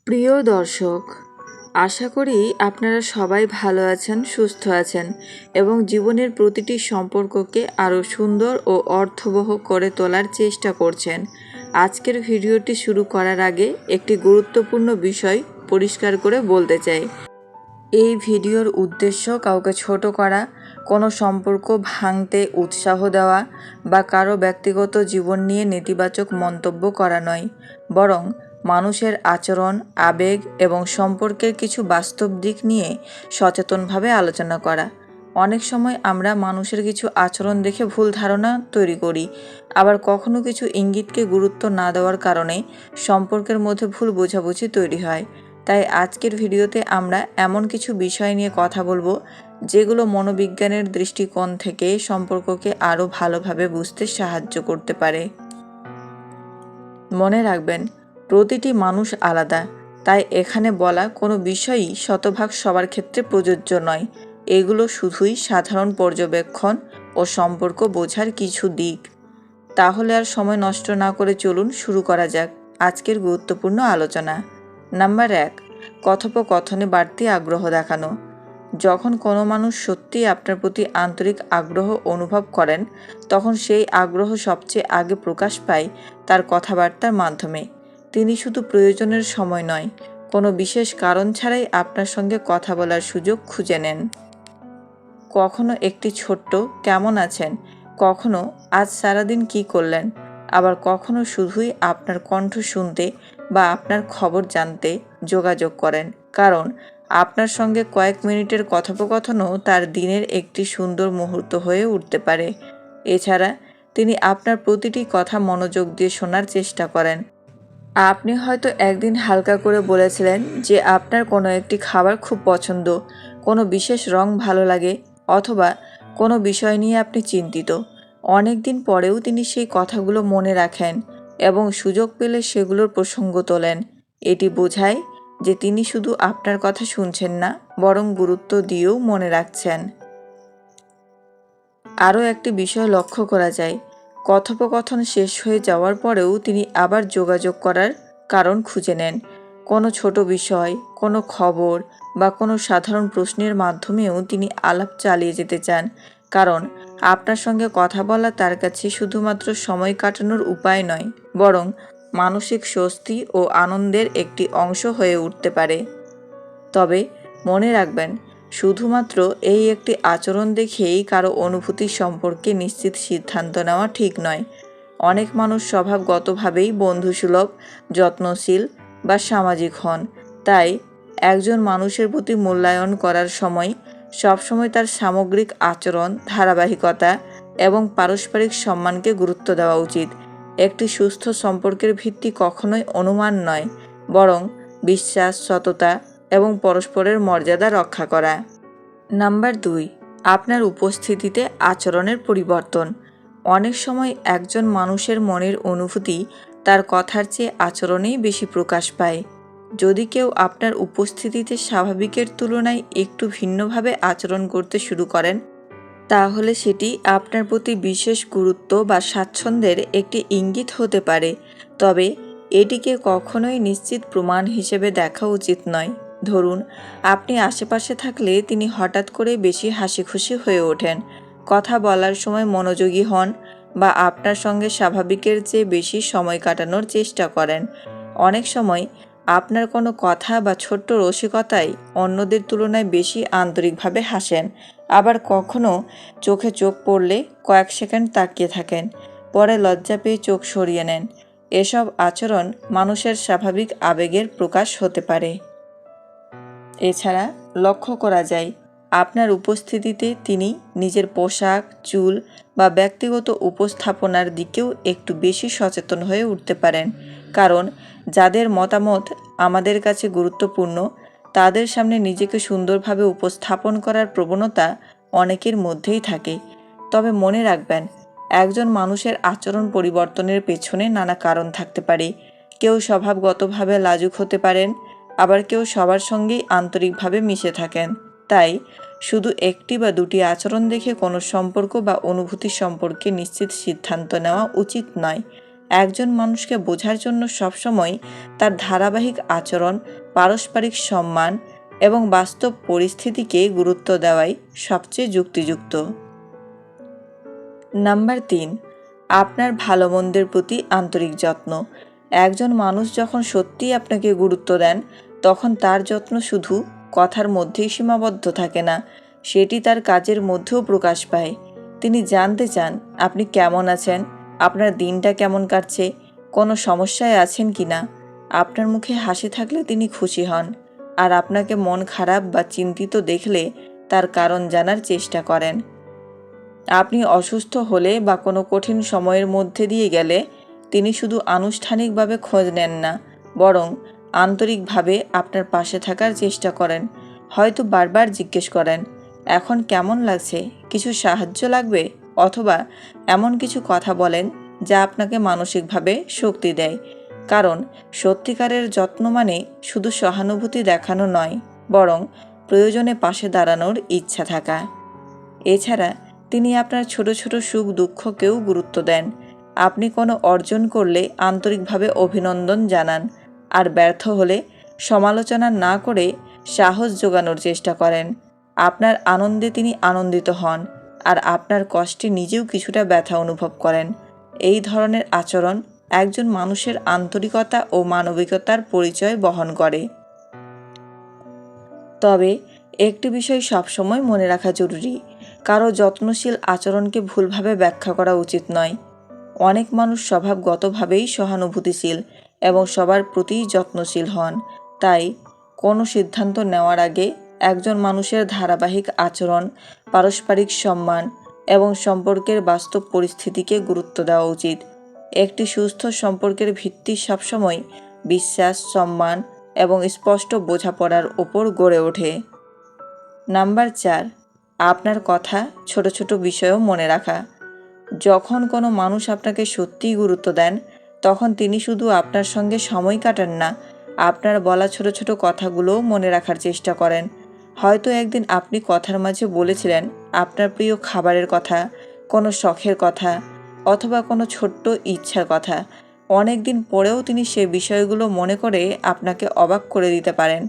প্রিয় দর্শক, আশা করি আপনারা সবাই ভালো আছেন, সুস্থ আছেন এবং জীবনের প্রতিটি সম্পর্ককে আরও সুন্দর ও অর্থবহ করে তোলার চেষ্টা করছেন। আজকের ভিডিওটি শুরু করার আগে একটি গুরুত্বপূর্ণ বিষয় পরিষ্কার করে বলতে চাই। এই ভিডিওর উদ্দেশ্য কাউকে ছোট করা, কোনো সম্পর্ক ভাঙতে উৎসাহ দেওয়া বা কারো ব্যক্তিগত জীবন নিয়ে নেতিবাচক মন্তব্য করা নয়, বরং মানুষের আচরণ, আবেগ এবং সম্পর্কের কিছু বাস্তব দিক নিয়ে সচেতনভাবে আলোচনা করা। অনেক সময় আমরা মানুষের কিছু আচরণ দেখে ভুল ধারণা তৈরি করি, আবার কখনো কিছু ইঙ্গিতকে গুরুত্ব না দেওয়ার কারণে সম্পর্কের মধ্যে ভুল বোঝাবুঝি তৈরি হয়। তাই আজকের ভিডিওতে আমরা এমন কিছু বিষয় নিয়ে কথা বলবো যেগুলো মনোবিজ্ঞানের দৃষ্টিকোণ থেকে সম্পর্ককে আরও ভালোভাবে বুঝতে সাহায্য করতে পারে। মনে রাখবেন, প্রতিটি মানুষ আলাদা, তাই এখানে বলা কোনো বিষয়ই শতভাগ সবার ক্ষেত্রে প্রযোজ্য নয়। এগুলো শুধুই সাধারণ পর্যবেক্ষণ ও সম্পর্ক বোঝার কিছু দিক। তাহলে আর সময় নষ্ট না করে চলুন শুরু করা যাক আজকের গুরুত্বপূর্ণ আলোচনা। নাম্বার 1, কথোপকথনে বাড়তি আগ্রহ দেখানো। যখন কোনো মানুষ সত্যিই আপনার প্রতি আন্তরিক আগ্রহ অনুভব করেন, তখন সেই আগ্রহ সবচেয়ে আগে প্রকাশ পায় তার কথাবার্তার মাধ্যমে। তিনি শুধু প্রয়োজনের সময় নয়, কোনো বিশেষ কারণ ছাড়াই আপনার সঙ্গে কথা বলার সুযোগ খুঁজে নেন। কখনো একটি ছোট্ট "কেমন আছেন", কখনো "আজ সারাদিন কী করলেন", আবার কখনো শুধুই আপনার কণ্ঠ শুনতে বা আপনার খবর জানতে যোগাযোগ করেন, কারণ আপনার সঙ্গে কয়েক মিনিটের কথোপকথনও তার দিনের একটি সুন্দর মুহূর্ত হয়ে উঠতে পারে। এছাড়া তিনি আপনার প্রতিটি কথা মনোযোগ দিয়ে শোনার চেষ্টা করেন। আপনি হয়তো একদিন হালকা করে বলেছিলেন যে আপনার কোনো একটি খাবার খুব পছন্দ, কোনো বিশেষ রং ভালো লাগে, অথবা কোনো বিষয় নিয়ে আপনি চিন্তিত। অনেক দিন পরেও তিনি সেই কথাগুলো মনে রাখেন এবং সুযোগ পেলে সেগুলোর প্রসঙ্গ তোলেন। এটি বোঝায় যে তিনি শুধু আপনার কথা শুনছেন না, বরং গুরুত্ব দিয়েও মনে রাখছেন। আরও একটি বিষয় লক্ষ্য করা যায়, কথোপকথন শেষ হয়ে যাওয়ার পরেও তিনি আবার যোগাযোগ করার কারণ খুঁজে নেন। কোনো ছোট বিষয়, কোনো খবর বা কোনো সাধারণ প্রশ্নের মাধ্যমেও তিনি আলাপ চালিয়ে যেতে চান, কারণ আপনার সঙ্গে কথা বলা তার কাছে শুধুমাত্র সময় কাটানোর উপায় নয়, বরং মানসিক স্বস্তি ও আনন্দের একটি অংশ হয়ে উঠতে পারে। তবে মনে রাখবেন, শুধুমাত্র এই একটি আচরণ দেখেই কারো অনুভূতি সম্পর্কে নিশ্চিত সিদ্ধান্ত নেওয়া ঠিক নয়। অনেক মানুষ স্বভাবগতভাবেই বন্ধুসুলভ, যত্নশীল বা সামাজিক হন। তাই একজন মানুষের প্রতি মূল্যায়ন করার সময় সবসময় তার সামগ্রিক আচরণ, ধারাবাহিকতা এবং পারস্পরিক সম্মানকে গুরুত্ব দেওয়া উচিত। একটি সুস্থ সম্পর্কের ভিত্তি কখনোই অনুমান নয়, বরং বিশ্বাস, সততা এবং পরস্পরের মর্যাদা রক্ষা করা। নাম্বার 2, আপনার উপস্থিতিতে আচরণের পরিবর্তন। অনেক সময় একজন মানুষের মনের অনুভূতি তার কথার চেয়ে আচরণেই বেশি প্রকাশ পায়। যদি কেউ আপনার উপস্থিতিতে স্বাভাবিকের তুলনায় একটু ভিন্নভাবে আচরণ করতে শুরু করেন, তাহলে সেটি আপনার প্রতি বিশেষ গুরুত্ব বা স্বাচ্ছন্দ্যের একটি ইঙ্গিত হতে পারে। তবে এটিকে কখনোই নিশ্চিত প্রমাণ হিসেবে দেখা উচিত নয়। ধরুন, আপনি আশেপাশে থাকলে তিনি হঠাৎ করে বেশি হাসিখুশি হয়ে ওঠেন, কথা বলার সময় মনোযোগী হন বা আপনার সঙ্গে স্বাভাবিকের চেয়ে বেশি সময় কাটানোর চেষ্টা করেন। অনেক সময় আপনার কোনো কথা বা ছোট্ট রসিকতায় অন্যদের তুলনায় বেশি আন্তরিকভাবে হাসেন, আবার কখনো চোখে চোখ পড়লে কয়েক সেকেন্ড তাকিয়ে থাকেন, পরে লজ্জা পেয়ে চোখ সরিয়ে নেন। এসব আচরণ মানুষের স্বাভাবিক আবেগের প্রকাশ হতে পারে। এছাড়া লক্ষ্য করা যায়, আপনার উপস্থিতিতে তিনি নিজের পোশাক, চুল বা ব্যক্তিগত উপস্থাপনার দিকেও একটু বেশি সচেতন হয়ে উঠতে পারেন, কারণ যাদের মতামত আমাদের কাছে গুরুত্বপূর্ণ তাদের সামনে নিজেকে সুন্দরভাবে উপস্থাপন করার প্রবণতা অনেকের মধ্যেই থাকে। তবে মনে রাখবেন, একজন মানুষের আচরণ পরিবর্তনের পেছনে নানা কারণ থাকতে পারে। কেউ স্বভাবগতভাবে লাজুক হতে পারেন, আবার কেউ সবার সঙ্গেই আন্তরিকভাবে মিশে থাকেন। তাই শুধু একটি বা দুটি আচরণ দেখে কোনো সম্পর্ক বা অনুভূতি সম্পর্কে নিশ্চিত সিদ্ধান্ত নেওয়া উচিত নয়। একজন মানুষকে বোঝার জন্য সবসময় তার ধারাবাহিক আচরণ, পারস্পরিক সম্মান এবং বাস্তব পরিস্থিতিকে গুরুত্ব দেওয়াই সবচেয়ে যুক্তিযুক্ত। নাম্বার 3, আপনার ভালো মন্দের প্রতি আন্তরিক যত্ন। একজন মানুষ যখন সত্যিই আপনাকে গুরুত্ব দেন, তখন তার যত্ন শুধু কথার মধ্যেই সীমাবদ্ধ থাকে না, সেটি তার কাজের মধ্যেও প্রকাশ পায়। তিনি জানতে চান আপনি কেমন আছেন, আপনার দিনটা কেমন কাটছে, কোনো সমস্যায় আছেন কি না। আপনার মুখে হাসি থাকলে তিনি খুশি হন, আর আপনাকে মন খারাপ বা চিন্তিত দেখলে তার কারণ জানার চেষ্টা করেন। আপনি অসুস্থ হলে বা কোনো কঠিন সময়ের মধ্যে দিয়ে গেলে তিনি শুধু আনুষ্ঠানিকভাবে খোঁজ নেন না, বরং আন্তরিকভাবে আপনার পাশে থাকার চেষ্টা করেন। হয়তো বারবার জিজ্ঞেস করেন, এখন কেমন লাগছে, কিছু সাহায্য লাগবে, অথবা এমন কিছু কথা বলেন যা আপনাকে মানসিকভাবে শক্তি দেয়। কারণ সত্যিকারের যত্ন মানে শুধু সহানুভূতি দেখানো নয়, বরং প্রয়োজনে পাশে দাঁড়ানোর ইচ্ছা থাকা। এছাড়া তিনি আপনার ছোট ছোট সুখ দুঃখকেও গুরুত্ব দেন। আপনি কোনো অর্জন করলে আন্তরিকভাবে অভিনন্দন জানান, আর ব্যর্থ হলে সমালোচনা না করে সাহস জোগানোর চেষ্টা করেন। আপনার আনন্দে তিনি আনন্দিত হন, আর আপনার কষ্টে নিজেও কিছুটা ব্যথা অনুভব করেন। এই ধরনের আচরণ একজন মানুষের আন্তরিকতা ও মানবিকতার পরিচয় বহন করে। তবে একটি বিষয় সবসময় মনে রাখা জরুরি, কারো যত্নশীল আচরণকে ভুলভাবে ব্যাখ্যা করা উচিত নয়। অনেক মানুষ স্বভাবগতভাবেই সহানুভূতিশীল এবং সবার প্রতিই যত্নশীল হন। তাই কোনো সিদ্ধান্ত নেওয়ার আগে একজন মানুষের ধারাবাহিক আচরণ, পারস্পরিক সম্মান এবং সম্পর্কের বাস্তব পরিস্থিতিকে গুরুত্ব দেওয়া উচিত। একটি সুস্থ সম্পর্কের ভিত্তি সবসময় বিশ্বাস, সম্মান এবং স্পষ্ট বোঝাপড়ার ওপর গড়ে ওঠে। নাম্বার 4, আপনার কথা ছোট ছোট বিষয়ও মনে রাখা। যখন কোনো মানুষ আপনাকে সত্যিই গুরুত্ব দেন, তখন তিনি শুধু আপনার সঙ্গে সময় কাটান না, আপনার বলা ছোট ছোট কথাগুলোও মনে রাখার চেষ্টা করেন। হয়তো একদিন আপনি কথার মাঝে বলেছিলেন আপনার প্রিয় খাবারের কথা, কোনো শখের কথা, অথবা কোনো ছোট্ট ইচ্ছার কথা। অনেক দিন পরেও তিনি সেই বিষয়গুলো মনে করে আপনাকে অবাক করে দিতে পারেন।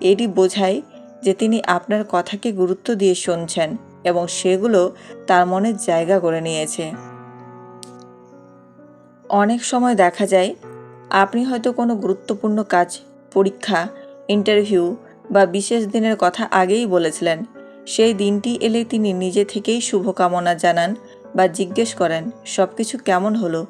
এটি বোঝায় যে তিনি আপনার কথাকে গুরুত্ব দিয়ে শুনছেন এবং সেগুলো তার মনে জায়গা করে নিয়েছে। অনেক সময় দেখা যায় আপনি হয়তো কোনো গুরুত্বপূর্ণ কাজ, পরীক্ষা, ইন্টারভিউ বা বিশেষ দিনের কথা আগেই বলেছিলেন। সেই দিনটি এলে তিনি নিজে থেকেই শুভকামনা জানান বা জিজ্ঞেস করেন সব কিছু কেমন হলো।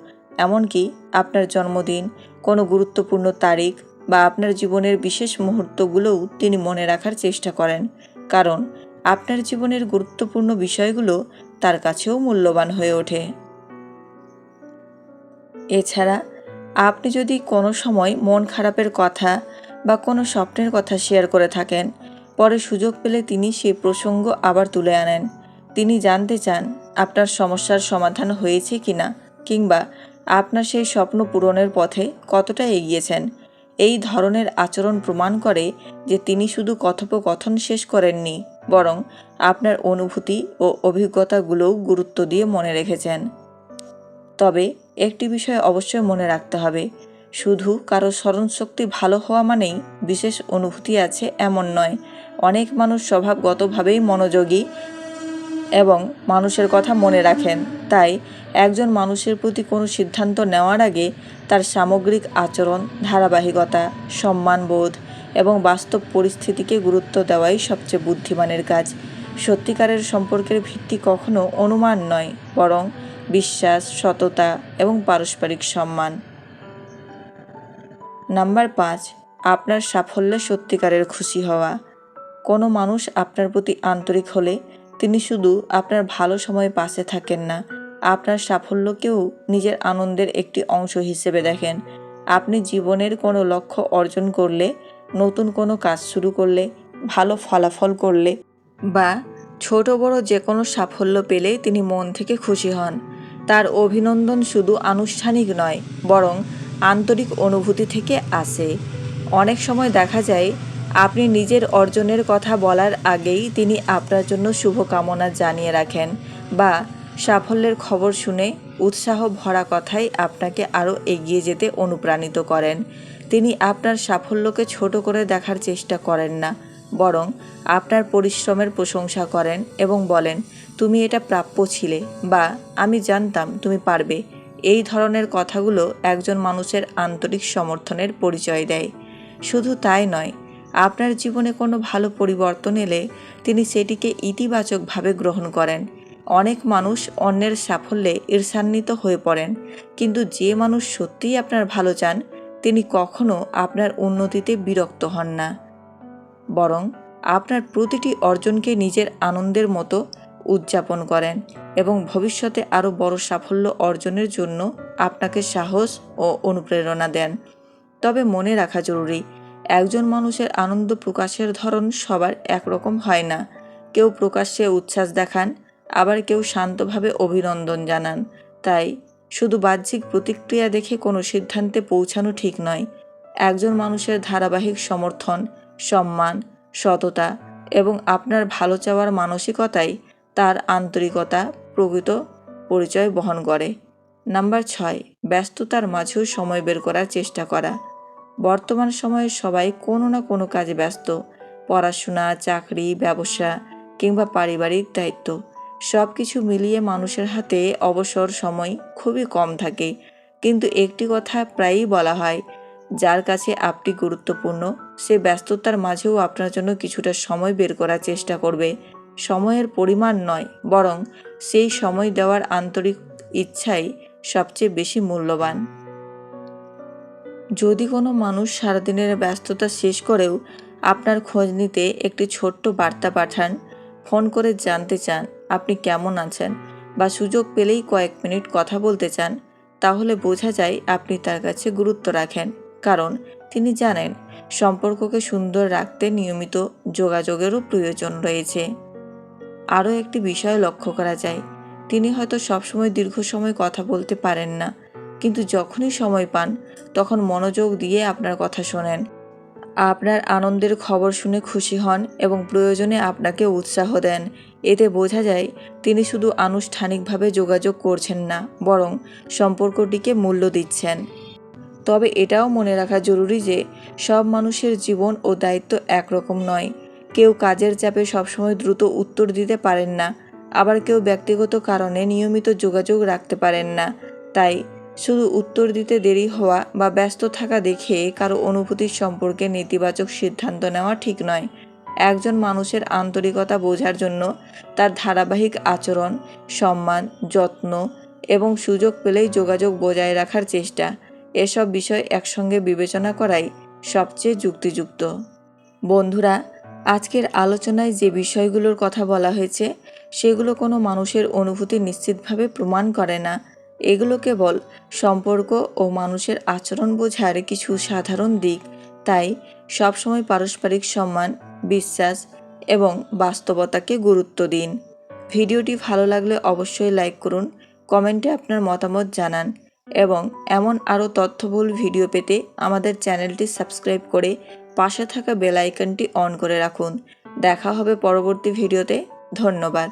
এমনকি আপনার জন্মদিন, কোনো গুরুত্বপূর্ণ তারিখ বা আপনার জীবনের বিশেষ মুহূর্তগুলোও তিনি মনে রাখার চেষ্টা করেন, কারণ আপনার জীবনের গুরুত্বপূর্ণ বিষয়গুলো তার কাছেও মূল্যবান হয়ে ওঠে। এছাড়া আপনি যদি কোনো সময় মন খারাপের কথা বা কোনো স্বপ্নের কথা শেয়ার করে থাকেন, পরে সুযোগ পেলে তিনি সেই প্রসঙ্গ আবার তুলে আনেন। তিনি জানতে চান আপনার সমস্যার সমাধান হয়েছে কিনা, কিংবা আপনার সেই স্বপ্ন পূরণের পথে কতটা এগিয়েছেন। এই ধরনের আচরণ প্রমাণ করে যে তিনি শুধু কথোপকথন শেষ করেননি, বরং আপনার অনুভূতি ও অভিজ্ঞতাগুলোও গুরুত্ব দিয়ে মনে রেখেছেন। তবে একটি বিষয় অবশ্যই মনে রাখতে হবে, শুধু কারো স্মরণশক্তি ভালো হওয়া মানেই বিশেষ অনুভূতি আছে এমন নয়। অনেক মানুষ স্বভাবগতভাবেই মনোযোগী এবং মানুষের কথা মনে রাখেন। তাই একজন মানুষের প্রতি কোনো সিদ্ধান্ত নেওয়ার আগে তার সামগ্রিক আচরণ, ধারাবাহিকতা, সম্মানবোধ এবং বাস্তব পরিস্থিতিকে গুরুত্ব দেওয়াই সবচেয়ে বুদ্ধিমানের কাজ। সত্যিকারের সম্পর্কের ভিত্তি কখনো অনুমান নয়, বরং বিশ্বাস, সততা এবং পারস্পরিক সম্মান। নাম্বার 5, আপনার সাফল্যে সত্যিকারের খুশি হওয়া। কোনো মানুষ আপনার প্রতি আন্তরিক হলে তিনি শুধু আপনার ভালো সময় পাশে থাকেন না, আপনার সাফল্যকেও নিজের আনন্দের একটি অংশ হিসেবে দেখেন। আপনি জীবনের কোনো লক্ষ্য অর্জন করলে, নতুন কোনো কাজ শুরু করলে, ভালো ফলাফল করলে বা ছোট বড় যে কোনো সাফল্য পেলে তিনি মন থেকে খুশি হন। তার অভিনন্দন শুধু আনুষ্ঠানিক নয়, বরং আন্তরিক অনুভূতি থেকে আসে। অনেক সময় দেখা যায় আপনি নিজের অর্জনের কথা বলার আগেই তিনি আপনার জন্য শুভকামনা জানিয়ে রাখেন বা সাফল্যের খবর শুনে উৎসাহ ভরা কথাই আপনাকে আরও এগিয়ে যেতে অনুপ্রাণিত করেন। তিনি আপনার সাফল্যকে ছোট করে দেখার চেষ্টা করেন না, বরং আপনার পরিশ্রমের প্রশংসা করেন এবং বলেন, তুমি এটা প্রাপ্য ছিলে, বা আমি জানতাম তুমি পারবে। এই ধরনের কথাগুলো একজন মানুষের আন্তরিক সমর্থনের পরিচয় দেয়। শুধু তাই নয়, আপনার জীবনে কোনো ভালো পরিবর্তন এলে তিনি সেটিকে ইতিবাচকভাবে গ্রহণ করেন। অনেক মানুষ অন্যের সাফল্যে ঈর্ষান্বিত হয়ে পড়েন, কিন্তু যে মানুষ সত্যিই আপনার ভালো চান তিনি কখনো আপনার উন্নতিতে বিরক্ত হন না, বরং আপনার প্রতিটি অর্জনকে নিজের আনন্দের মতো উদযাপন করেন এবং ভবিষ্যতে আরও বড় সাফল্য অর্জনের জন্য আপনাকে সাহস ও অনুপ্রেরণা দেন। তবে মনে রাখা জরুরি, একজন মানুষের আনন্দ প্রকাশের ধরন সবার একরকম হয় না। কেউ প্রকাশ্যে উচ্ছ্বাস দেখান, আবার কেউ শান্তভাবে অভিনন্দন জানান। তাই শুধু বাহ্যিক প্রতিক্রিয়া দেখে কোনো সিদ্ধান্তে পৌঁছানো ঠিক নয়। একজন মানুষের ধারাবাহিক সমর্থন, সম্মান, সততা এবং আপনার ভালো চাওয়ার মানসিকতাই তার আন্তরিকতা প্রকৃত পরিচয় বহন করে। নাম্বার 6, ব্যস্ততার মাঝেও সময় বের করার চেষ্টা করা। বর্তমান সময়ে সবাই কোনো না কোনো কাজে ব্যস্ত। পড়াশোনা, চাকরি, ব্যবসা কিংবা পারিবারিক দায়িত্ব, সব কিছু মিলিয়ে মানুষের হাতে অবসর সময় খুবই কম থাকে। কিন্তু একটি কথা প্রায়ই বলা হয়, যার কাছে আপনি গুরুত্বপূর্ণ সে ব্যস্ততার মাঝেও আপনার জন্য কিছুটা সময় বের করার চেষ্টা করবে। সময়ের পরিমাণ নয়, বরং সেই সময় দেওয়ার আন্তরিক ইচ্ছাই সবচেয়ে বেশি মূল্যবান। যদি কোনো মানুষ সারাদিনের ব্যস্ততা শেষ করেও আপনার খোঁজ নিতে একটি ছোট্ট বার্তা পাঠান, ফোন করে জানতে চান আপনি কেমন আছেন, বা সুযোগ পেলেই কয়েক মিনিট কথা বলতে চান, তাহলে বোঝা যায় আপনি তার কাছে গুরুত্ব রাখেন। কারণ তিনি জানেন সম্পর্ককে সুন্দর রাখতে নিয়মিত যোগাযোগেরও প্রয়োজন রয়েছে। আরও একটি বিষয় লক্ষ্য করা যায়, তিনি হয়তো সবসময় দীর্ঘ সময় কথা বলতে পারেন না, কিন্তু যখনই সময় পান তখন মনোযোগ দিয়ে আপনার কথা শোনেন, আপনার আনন্দের খবর শুনে খুশি হন এবং প্রয়োজনে আপনাকে উৎসাহ দেন। এতে বোঝা যায় তিনি শুধু আনুষ্ঠানিকভাবে যোগাযোগ করছেন না, বরং সম্পর্কটিকে মূল্য দিচ্ছেন। তবে এটাও মনে রাখা জরুরি যে সব মানুষের জীবন ও দায়িত্ব একরকম নয়। কেউ কাজের চাপে সবসময় দ্রুত উত্তর দিতে পারেন না, আবার কেউ ব্যক্তিগত কারণে নিয়মিত যোগাযোগ রাখতে পারেন না। তাই শুধু উত্তর দিতে দেরি হওয়া বা ব্যস্ত থাকা দেখে কারো অনুভূতির সম্পর্কে নেতিবাচক সিদ্ধান্ত নেওয়া ঠিক নয়। একজন মানুষের আন্তরিকতা বোঝার জন্য তার ধারাবাহিক আচরণ, সম্মান, যত্ন এবং সুযোগ পেলেই যোগাযোগ বজায় রাখার চেষ্টা, এসব বিষয় একসঙ্গে বিবেচনা করাই সবচেয়ে যুক্তিযুক্ত। বন্ধুরা, আজকের আলোচনায় যে বিষয়গুলোর কথা বলা হয়েছে সেগুলো কোনো মানুষের অনুভূতি নিশ্চিতভাবে প্রমাণ করে না। এগুলো কেবল সম্পর্ক ও মানুষের আচরণ বোঝার কিছু সাধারণ দিক। তাই সবসময় পারস্পরিক সম্মান, বিশ্বাস এবং বাস্তবতাকে গুরুত্ব দিন। ভিডিওটি ভালো লাগলে অবশ্যই লাইক করুন, কমেন্টে আপনার মতামত জানান এবং এমন আরও তথ্যবহুল ভিডিও পেতে আমাদের চ্যানেলটি সাবস্ক্রাইব করে পাশে থাকা বেল আইকনটি অন করে রাখুন। দেখা হবে পরবর্তী ভিডিওতে। ধন্যবাদ।